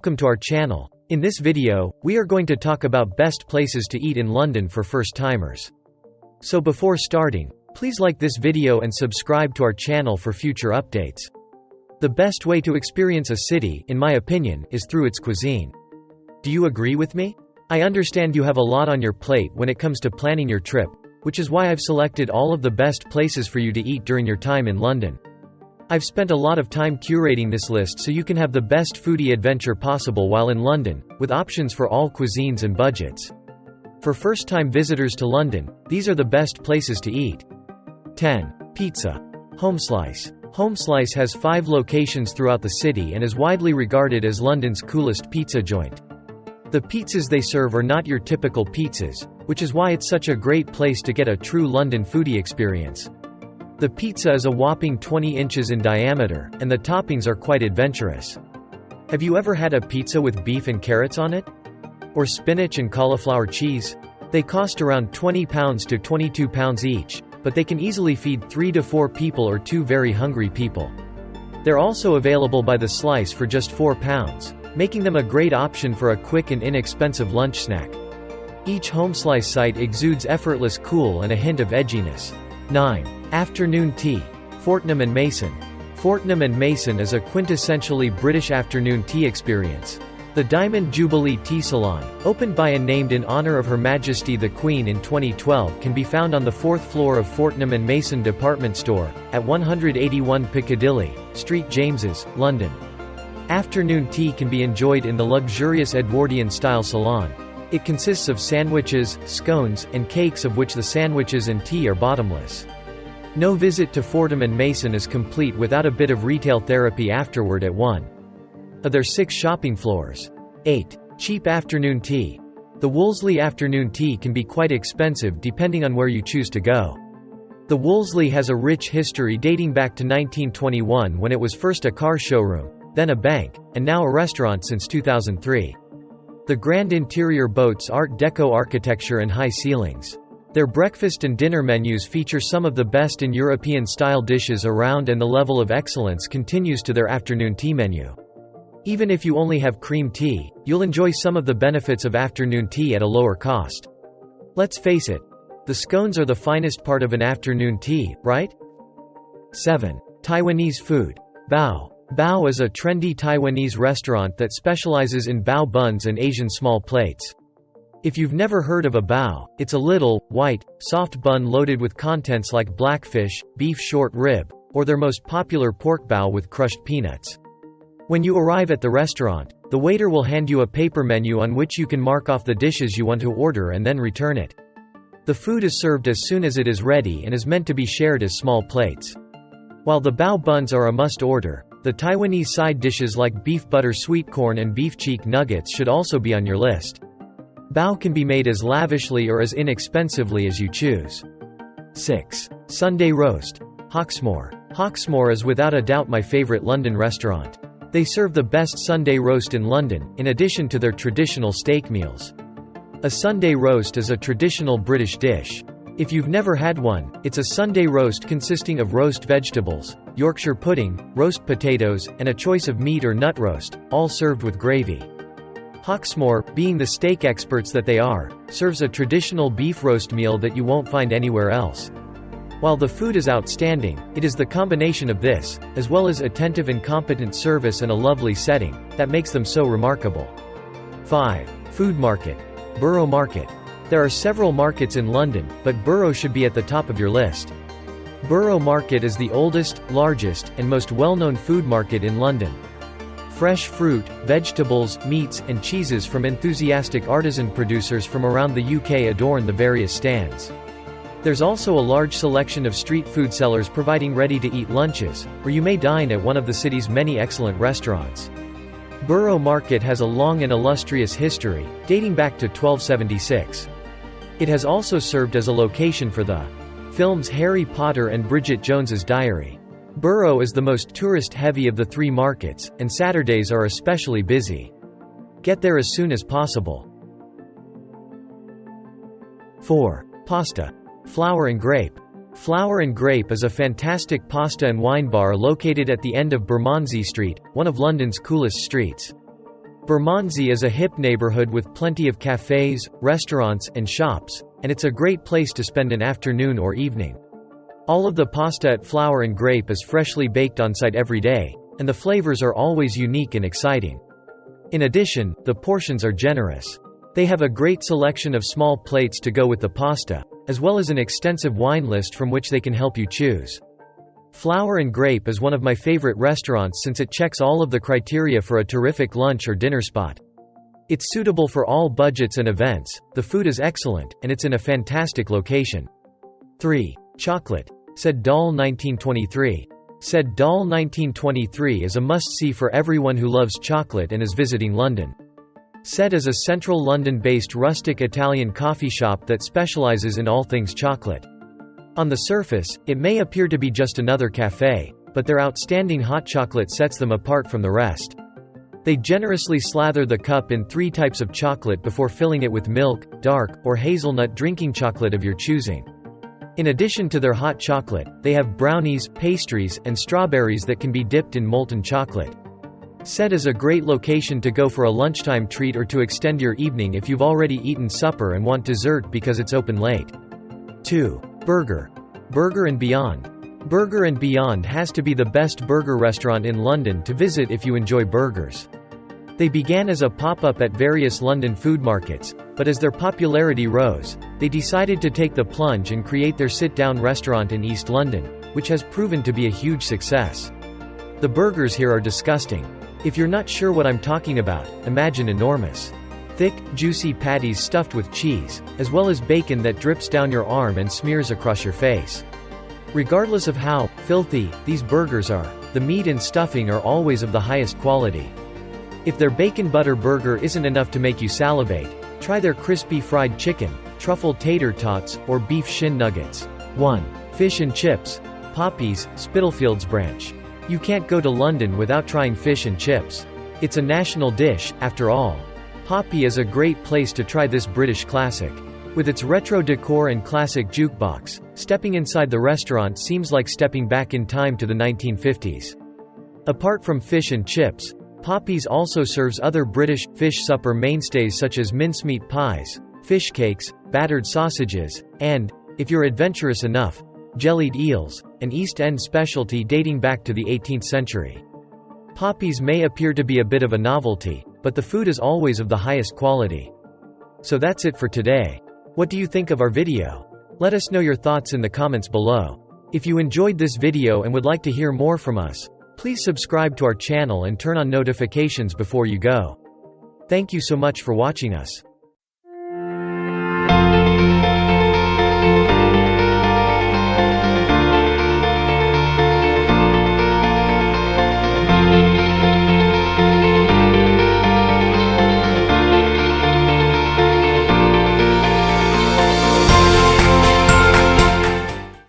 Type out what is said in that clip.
welcome to our channel. In this video, we are going to talk about best places to eat in London for first-timers. So before starting, please like this video and subscribe to our channel for future updates. The best way to experience a city, in my opinion, is through its cuisine. Do you agree with me? I understand you have a lot on your plate when it comes to planning your trip, which is why I've selected all of the best places for you to eat during your time in London. I've spent a lot of time curating this list so you can have the best foodie adventure possible while in London, with options for all cuisines and budgets. For first-time visitors to London, these are the best places to eat. 10. Pizza. Homeslice. Homeslice has 5 locations throughout the city and is widely regarded as London's coolest pizza joint. The pizzas they serve are not your typical pizzas, which is why it's such a great place to get a true London foodie experience. The pizza is a whopping 20 inches in diameter, and the toppings are quite adventurous. Have you ever had a pizza with beef and carrots on it? Or spinach and cauliflower cheese? They cost around £20 to £22 each, but they can easily feed 3 to 4 people or 2 very hungry people. They're also available by the slice for just £4, making them a great option for a quick and inexpensive lunch snack. Each Homeslice site exudes effortless cool and a hint of edginess. 9. Afternoon tea. Fortnum & Mason. Fortnum & Mason is a quintessentially British afternoon tea experience. The Diamond Jubilee Tea Salon, opened by and named in honour of Her Majesty the Queen in 2012, can be found on the 4th floor of Fortnum & Mason department store, at 181 Piccadilly Street, James's, London. Afternoon tea can be enjoyed in the luxurious Edwardian-style salon. It consists of sandwiches, scones, and cakes, of which the sandwiches and tea are bottomless. No visit to Fortnum & Mason is complete without a bit of retail therapy afterward at one of their 6 shopping floors. 8. Cheap afternoon tea. The Wolseley afternoon tea can be quite expensive depending on where you choose to go. The Wolseley has a rich history dating back to 1921, when it was first a car showroom, then a bank, and now a restaurant since 2003. The grand interior boasts Art Deco architecture and high ceilings. Their breakfast and dinner menus feature some of the best in European-style dishes around, and the level of excellence continues to their afternoon tea menu. Even if you only have cream tea, you'll enjoy some of the benefits of afternoon tea at a lower cost. Let's face it, the scones are the finest part of an afternoon tea, right? 7. Taiwanese food. Bao. Bao is a trendy Taiwanese restaurant that specializes in bao buns and Asian small plates. If you've never heard of a bao, it's a little, white, soft bun loaded with contents like blackfish, beef short rib, or their most popular pork bao with crushed peanuts. When you arrive at the restaurant, the waiter will hand you a paper menu on which you can mark off the dishes you want to order and then return it. The food is served as soon as it is ready and is meant to be shared as small plates. While the bao buns are a must-order, the Taiwanese side dishes like beef butter sweet corn and beef cheek nuggets should also be on your list. Bao can be made as lavishly or as inexpensively as you choose. 6. Sunday roast. Hawksmoor. Hawksmoor is without a doubt my favorite London restaurant. They serve the best Sunday roast in London, in addition to their traditional steak meals. A Sunday roast is a traditional British dish. If you've never had one, it's a Sunday roast consisting of roast vegetables, Yorkshire pudding, roast potatoes, and a choice of meat or nut roast, all served with gravy. Hawksmoor, being the steak experts that they are, serves a traditional beef roast meal that you won't find anywhere else. While the food is outstanding, it is the combination of this, as well as attentive and competent service and a lovely setting, that makes them so remarkable. 5. Food market. Borough Market. There are several markets in London, but Borough should be at the top of your list. Borough Market is the oldest, largest, and most well-known food market in London. Fresh fruit, vegetables, meats, and cheeses from enthusiastic artisan producers from around the UK adorn the various stands. There's also a large selection of street food sellers providing ready-to-eat lunches, or you may dine at one of the city's many excellent restaurants. Borough Market has a long and illustrious history, dating back to 1276. It has also served as a location for the films Harry Potter and Bridget Jones's Diary. Borough is the most tourist-heavy of the 3 markets, and Saturdays are especially busy. Get there as soon as possible. 4. Pasta. Flower and Grape. Flower and Grape is a fantastic pasta and wine bar located at the end of Bermondsey Street, one of London's coolest streets. Bermondsey is a hip neighborhood with plenty of cafes, restaurants, and shops, and it's a great place to spend an afternoon or evening. All of the pasta at Flour and Grape is freshly baked on site every day, and the flavors are always unique and exciting. In addition, the portions are generous. They have a great selection of small plates to go with the pasta, as well as an extensive wine list from which they can help you choose. Flour and Grape is one of my favorite restaurants since it checks all of the criteria for a terrific lunch or dinner spot. It's suitable for all budgets and events, the food is excellent, and it's in a fantastic location. 3. Chocolate. Said Dahl 1923. Said Dahl 1923 is a must-see for everyone who loves chocolate and is visiting London. Said is a central London-based rustic Italian coffee shop that specializes in all things chocolate. On the surface, it may appear to be just another cafe, but their outstanding hot chocolate sets them apart from the rest. They generously slather the cup in 3 types of chocolate before filling it with milk, dark, or hazelnut drinking chocolate of your choosing. In addition to their hot chocolate, they have brownies, pastries, and strawberries that can be dipped in molten chocolate. Said is a great location to go for a lunchtime treat or to extend your evening if you've already eaten supper and want dessert because it's open late. 2. Burger. Burger and Beyond. Burger and Beyond has to be the best burger restaurant in London to visit if you enjoy burgers. They began as a pop-up at various London food markets, but as their popularity rose, they decided to take the plunge and create their sit-down restaurant in East London, which has proven to be a huge success. The burgers here are disgusting. If you're not sure what I'm talking about, imagine enormous, thick, juicy patties stuffed with cheese, as well as bacon that drips down your arm and smears across your face. Regardless of how filthy these burgers are, the meat and stuffing are always of the highest quality. If their bacon butter burger isn't enough to make you salivate, try their crispy fried chicken, truffle tater tots, or beef shin nuggets. 1. Fish and chips. Poppy's, Spitalfields branch. You can't go to London without trying fish and chips. It's a national dish, after all. Poppy is a great place to try this British classic. With its retro decor and classic jukebox, stepping inside the restaurant seems like stepping back in time to the 1950s. Apart from fish and chips, Poppy's also serves other British, fish supper mainstays such as mincemeat pies, fish cakes, battered sausages, and, if you're adventurous enough, jellied eels, an East End specialty dating back to the 18th century. Poppy's may appear to be a bit of a novelty, but the food is always of the highest quality. So that's it for today. What do you think of our video? Let us know your thoughts in the comments below. If you enjoyed this video and would like to hear more from us, please subscribe to our channel and turn on notifications before you go. Thank you so much for watching us.